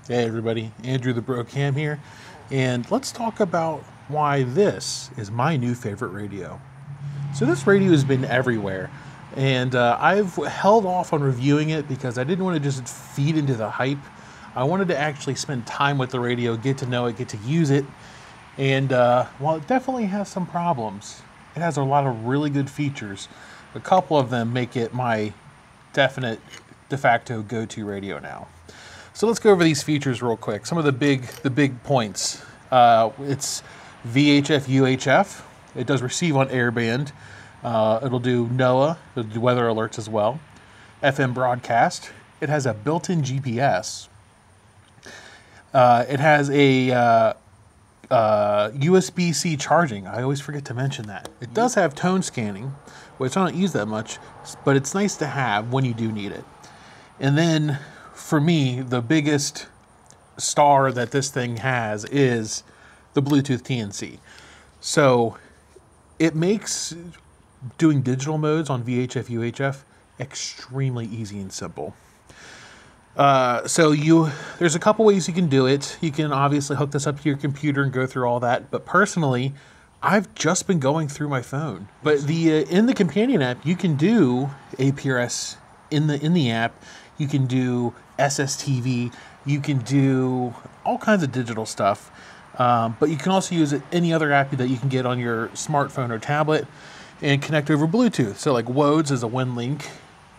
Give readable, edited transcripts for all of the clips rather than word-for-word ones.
Hey everybody, Andrew the Bro Cam here, and let's talk about why this is my new favorite radio. So this radio has been everywhere, and I've held off on reviewing it because I didn't want to just feed into the hype. I wanted to actually spend time with the radio, get to know it, get to use it, and while it definitely has some problems, it has a lot of really good features. A couple of them make it my definite de facto go-to radio now. So let's go over these features real quick. Some of the big points. It's VHF UHF. It does receive on airband. It'll do NOAA. It'll do weather alerts as well. FM broadcast. It has a built-in GPS. It has a USB-C charging. I always forget to mention that. It does have tone scanning, which I don't use that much, but it's nice to have when you do need it. And then, for me, the biggest star that this thing has is the Bluetooth TNC. So it makes doing digital modes on VHF UHF extremely easy and simple. There's a couple ways you can do it. You can obviously hook this up to your computer and go through all that. But personally, I've just been going through my phone. But in the companion app, you can do APRS in the app. You can do SSTV. You can do all kinds of digital stuff. But you can also use any other app that you can get on your smartphone or tablet and connect over Bluetooth. So like WODES is a WinLink.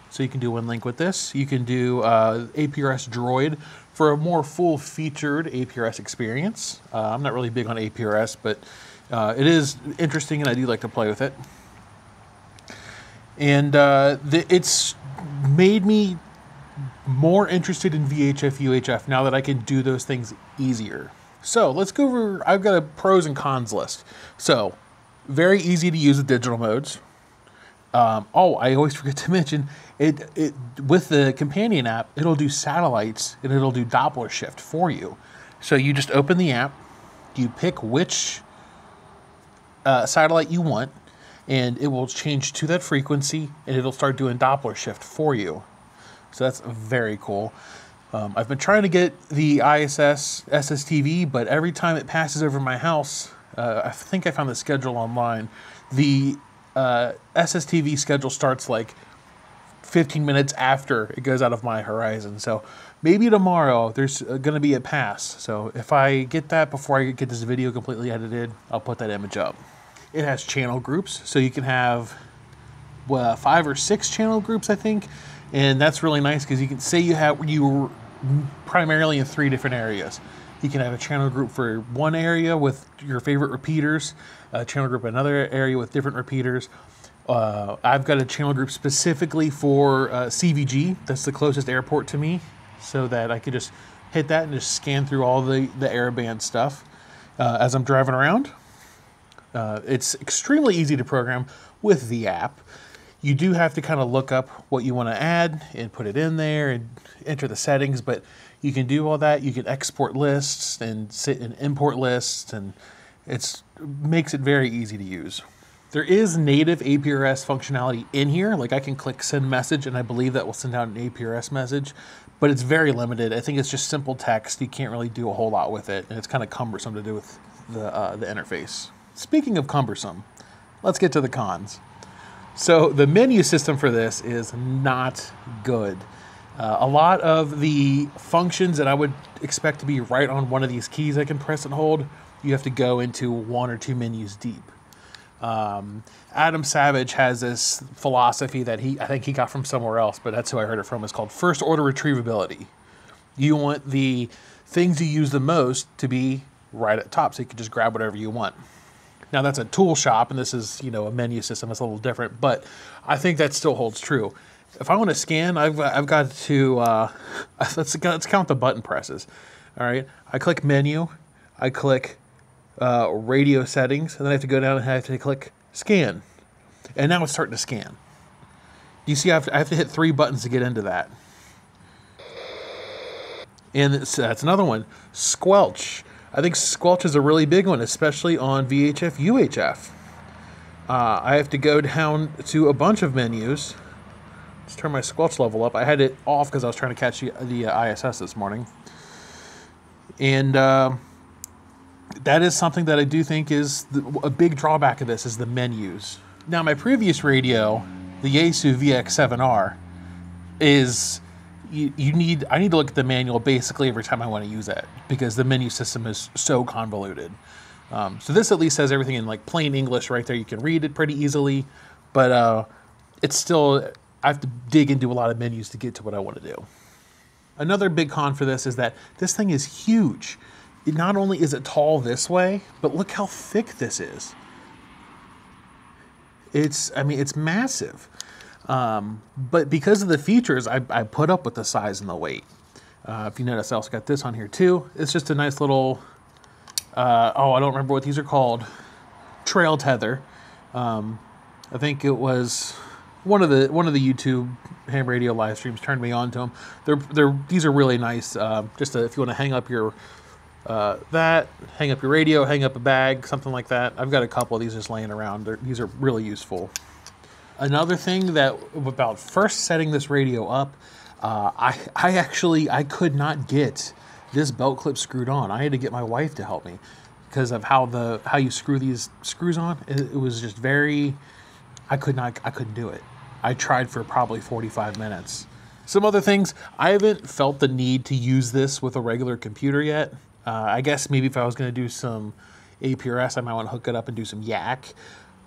So you can do WinLink with this. You can do APRS Droid for a more full-featured APRS experience. I'm not really big on APRS, but it is interesting, and I do like to play with it. And it's made me more interested in VHF UHF now that I can do those things easier. So let's go over, I've got a pros and cons list. So very easy to use the digital modes. I always forget to mention, it with the companion app, it'll do satellites and it'll do Doppler shift for you. So you just open the app, you pick which satellite you want, and it will change to that frequency, and it'll start doing Doppler shift for you. So that's very cool. I've been trying to get the ISS SSTV, but every time it passes over my house, I think I found the schedule online. The SSTV schedule starts like 15 minutes after it goes out of my horizon. So maybe tomorrow there's going to be a pass. So if I get that before I get this video completely edited, I'll put that image up. It has channel groups, so you can have 5 or 6 channel groups, I think. And that's really nice because you can say you were primarily in 3 different areas. You can have a channel group for one area with your favorite repeaters, a channel group in another area with different repeaters. I've got a channel group specifically for CVG. That's the closest airport to me, so that I could just hit that and just scan through all the airband stuff as I'm driving around. It's extremely easy to program with the app. You do have to kind of look up what you want to add and put it in there and enter the settings, but you can do all that. You can export lists and sit and import lists, and it makes it very easy to use. There is native APRS functionality in here. Like I can click send message, and I believe that will send out an APRS message, but it's very limited. I think it's just simple text. You can't really do a whole lot with it, and it's kind of cumbersome to do with the interface. Speaking of cumbersome, let's get to the cons. So the menu system for this is not good. A lot of the functions that I would expect to be right on one of these keys I can press and hold, you have to go into 1 or 2 menus deep. Adam Savage has this philosophy that I think he got from somewhere else, but that's who I heard it from. It's called first order retrievability. You want the things you use the most to be right at the top, so you can just grab whatever you want. Now that's a tool shop, and this is, a menu system that's a little different, but I think that still holds true. If I want to scan, I've got to, let's count the button presses. All right, I click menu, I click radio settings, and then I have to go down and I have to click scan. And now it's starting to scan. You see, I have to hit 3 buttons to get into that. And that's another one, squelch. I think squelch is a really big one, especially on VHF UHF. I have to go down to a bunch of menus. Let's turn my squelch level up. I had it off because I was trying to catch the ISS this morning. And that is something that I do think is a big drawback of this is the menus. Now, my previous radio, the Yaesu VX7R, is I need to look at the manual basically every time I want to use it because the menu system is so convoluted. So this at least has everything in like plain English right there. You can read it pretty easily, but it's still, I have to dig into a lot of menus to get to what I want to do. Another big con for this is that this thing is huge. Not only is it tall this way, but look how thick this is. It's massive. But because of the features, I put up with the size and the weight. If you notice, I also got this on here too. It's just a nice little, I don't remember what these are called, trail tether. I think it was one of the YouTube ham radio live streams turned me on to them. These are really nice. If you want to hang up your hang up your radio, hang up a bag, something like that. I've got a couple of these just laying around. These are really useful. Another thing that about first setting this radio up, I could not get this belt clip screwed on. I had to get my wife to help me because of how you screw these screws on. It was just very, I couldn't do it. I tried for probably 45 minutes. Some other things, I haven't felt the need to use this with a regular computer yet. I guess maybe if I was going to do some APRS, I might want to hook it up and do some YAC.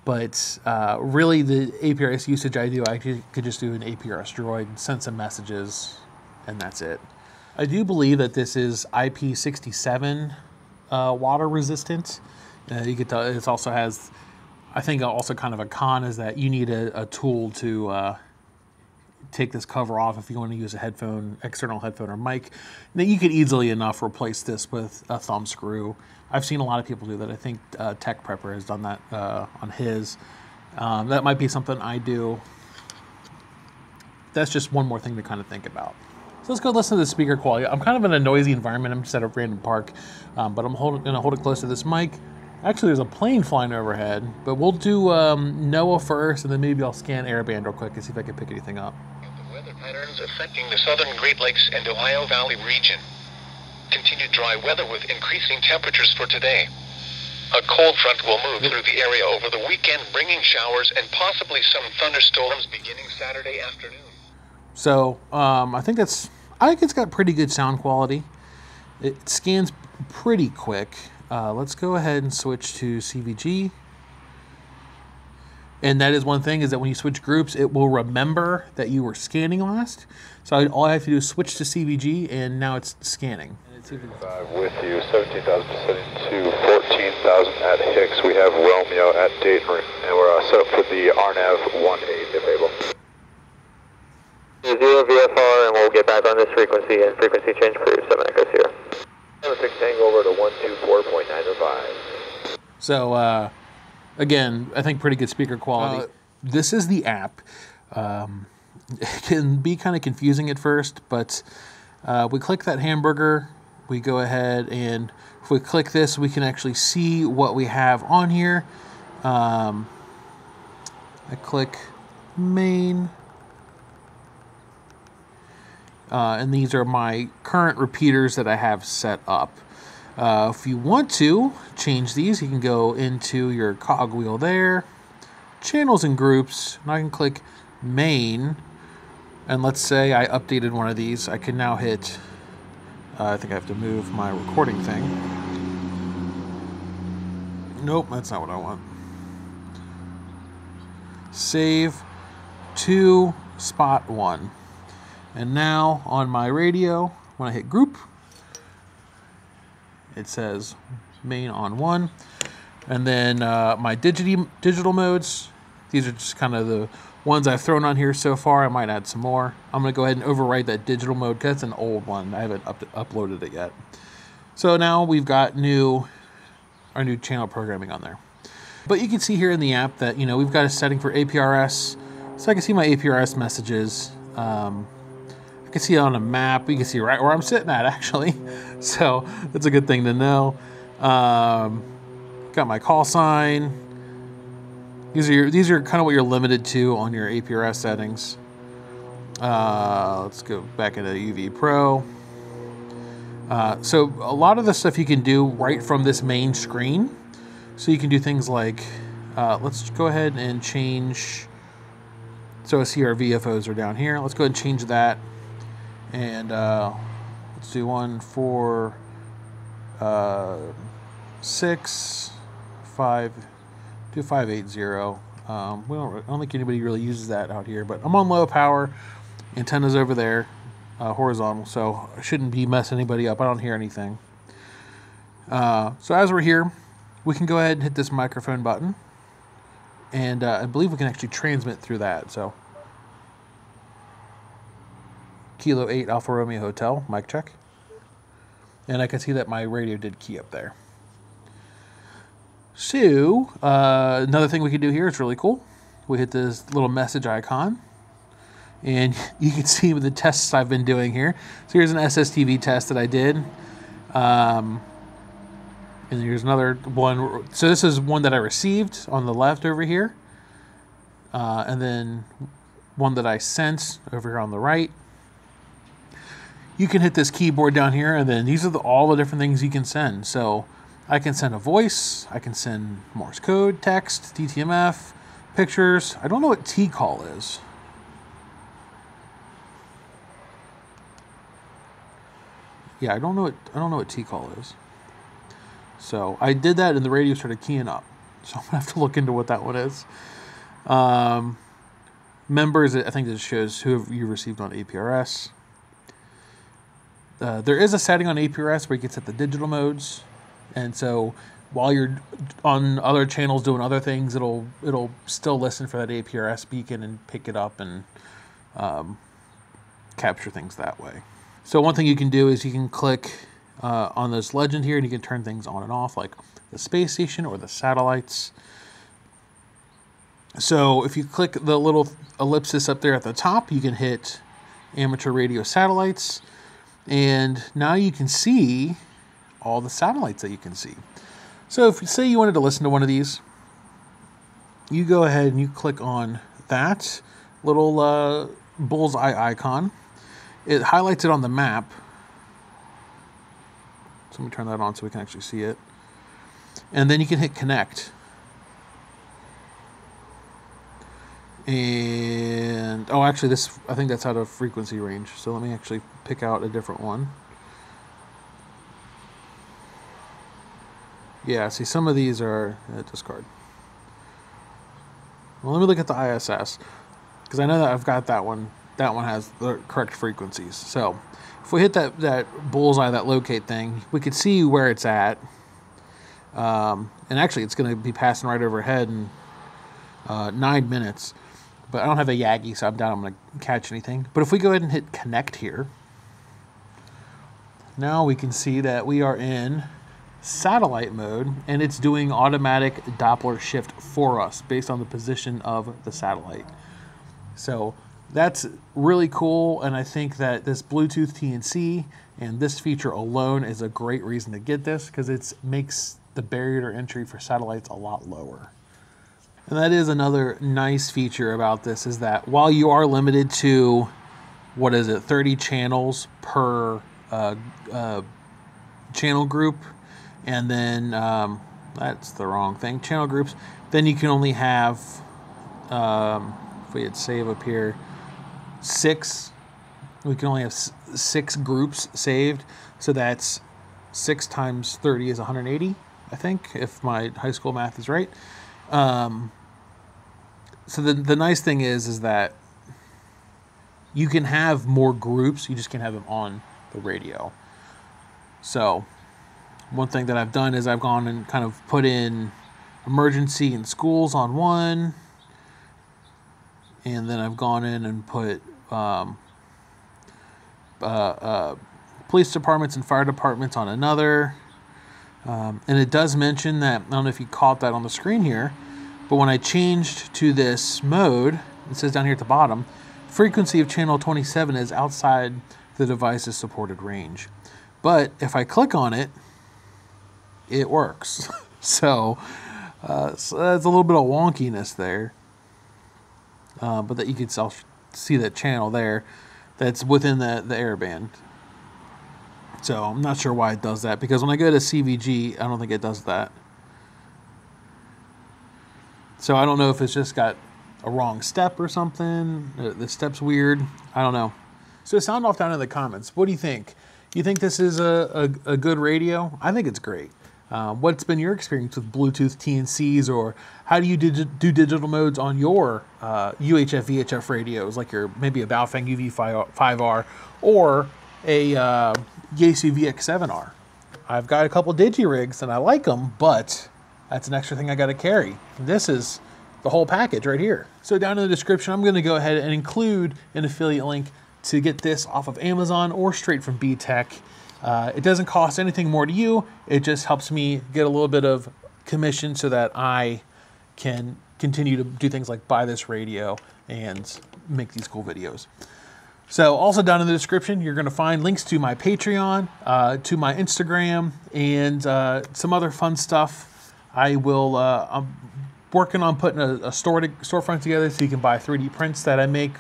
But really, the APRS usage I do, I could just do an APRS droid, send some messages, and that's it. I do believe that this is IP67 water resistant. You get to, it also has, I think also kind of a con is that you need a tool to take this cover off if you want to use a headphone, external headphone or mic. Then you could easily enough replace this with a thumb screw. I've seen a lot of people do that. I think Tech Prepper has done that on his. That might be something I do. That's just one more thing to kind of think about. So let's go listen to the speaker quality. I'm kind of in a noisy environment. I'm just at a random park, but I'm going to hold it close to this mic. Actually, there's a plane flying overhead, but we'll do NOAA first, and then maybe I'll scan Airband real quick and see if I can pick anything up. The weather patterns affecting the southern Great Lakes and Ohio Valley region. Continued dry weather with increasing temperatures for today. A cold front will move through the area over the weekend, bringing showers and possibly some thunderstorms beginning Saturday afternoon. So I think it's got pretty good sound quality. It scans pretty quick. Let's go ahead and switch to CVG. And that is one thing, is that when you switch groups, it will remember that you were scanning last. So all I have to do is switch to CVG, and now it's scanning. 5 with you, 17,000 to 14,000 at Hicks. We have Romeo at Dayton, and we're set up for the RNAV 18 available. 0 VFR, and we'll get back on this frequency and frequency change for 7 Echo Sierra. 6 Tango over to 124.905. So, again, I think pretty good speaker quality. This is the app. It can be kind of confusing at first, but we click that hamburger. We go ahead and if we click this, we can actually see what we have on here. I click main. And these are my current repeaters that I have set up. If you want to change these, you can go into your cogwheel there, channels and groups, and I can click main. And let's say I updated one of these. I can now hit, I think I have to move my recording thing. Nope, that's not what I want. Save to spot 1. And now on my radio, when I hit group, it says main on 1. And then my digital modes, these are just kind of the ones I've thrown on here so far. I might add some more. I'm going to go ahead and overwrite that digital mode because it's an old one. I haven't uploaded it yet. So now we've got our new channel programming on there. But you can see here in the app that, we've got a setting for APRS. So I can see my APRS messages. I can see it on a map. You can see right where I'm sitting at, actually. So that's a good thing to know. Got my call sign. These are kind of what you're limited to on your APRS settings. Let's go back into UV Pro. So a lot of the stuff you can do right from this main screen. So you can do things like, let's go ahead and change. So I see our VFOs are down here. Let's go ahead and change that. And let's do one for 6, 5, do 580. I don't think anybody really uses that out here, but I'm on low power. Antenna's over there, horizontal, so I shouldn't be messing anybody up. I don't hear anything. So as we're here, we can go ahead and hit this microphone button, and I believe we can actually transmit through that. So Kilo 8 Alpha Romeo Hotel, mic check. And I can see that my radio did key up there. So, another thing we can do here is really cool. We hit this little message icon, and you can see the tests I've been doing here. So here's an SSTV test that I did. And here's another one. So this is one that I received on the left over here. And then one that I sent over here on the right. You can hit this keyboard down here, and then these are all the different things you can send. So I can send a voice, I can send Morse code, text, DTMF, pictures. I don't know what T-call is. Yeah, I don't know what T-call is. So I did that, and the radio started keying up. So I'm gonna have to look into what that one is. Members, I think this shows who you received on APRS. There is a setting on APRS where you can set the digital modes, and so while you're on other channels doing other things, it'll still listen for that APRS beacon and pick it up and capture things that way. So one thing you can do is you can click on this legend here, and you can turn things on and off, like the space station or the satellites. So if you click the little ellipsis up there at the top, you can hit amateur radio satellites. And now you can see all the satellites that you can see. So if you say you wanted to listen to one of these, you go ahead and you click on that little bullseye icon. It highlights it on the map. So let me turn that on so we can actually see it. And then you can hit connect. And oh, actually, I think that's out of frequency range. So let me actually pick out a different one. Yeah, see, some of these are discard. Well, let me look at the ISS, because I know that I've got that one. That one has the correct frequencies. So if we hit that bullseye, that locate thing, we could see where it's at. And actually, it's going to be passing right overhead in 9 minutes. But I don't have a Yagi, so I doubt I'm going to catch anything. But if we go ahead and hit connect here, now we can see that we are in satellite mode, and it's doing automatic Doppler shift for us based on the position of the satellite. So that's really cool, and I think that this Bluetooth TNC and this feature alone is a great reason to get this, because it makes the barrier to entry for satellites a lot lower. And that is another nice feature about this, is that while you are limited to, 30 channels per channel group, and then that's the wrong thing, channel groups, then you can only have, if we hit save up here, 6, we can only have 6 groups saved, so that's 6 times 30 is 180, I think, if my high school math is right. So the nice thing is that you can have more groups, you just can't have them on the radio. So one thing that I've done is I've gone and kind of put in emergency and schools on one, and then I've gone in and put police departments and fire departments on another. And it does mention that, I don't know if you caught that on the screen here, but when I changed to this mode, it says down here at the bottom, frequency of channel 27 is outside the device's supported range. But if I click on it, it works. So that's a little bit of wonkiness there. But that you can see that channel there that's within the airband. So I'm not sure why it does that, because when I go to CVG, I don't think it does that. So I don't know if it's just got a wrong step or something. The step's weird. I don't know. So sound off down in the comments. What do you think? You think this is a good radio? I think it's great. What's been your experience with Bluetooth TNCs, or how do you do digital modes on your UHF, VHF radios, like your maybe a Baofeng UV5R or a Yaesu VX7R? I've got a couple digi-rigs and I like them, but that's an extra thing I got to carry. This is the whole package right here. So down in the description, I'm going to go ahead and include an affiliate link to get this off of Amazon or straight from B-Tech. It doesn't cost anything more to you. It just helps me get a little bit of commission so that I can continue to do things like buy this radio and make these cool videos. So also down in the description, you're going to find links to my Patreon, to my Instagram, and some other fun stuff. I'm working on putting a storefront together so you can buy 3D prints that I make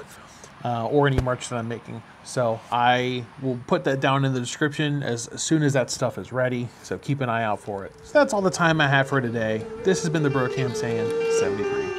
or any merch that I'm making. So I will put that down in the description as soon as that stuff is ready. So keep an eye out for it. So that's all the time I have for today. This has been the Bro Cam saying 73.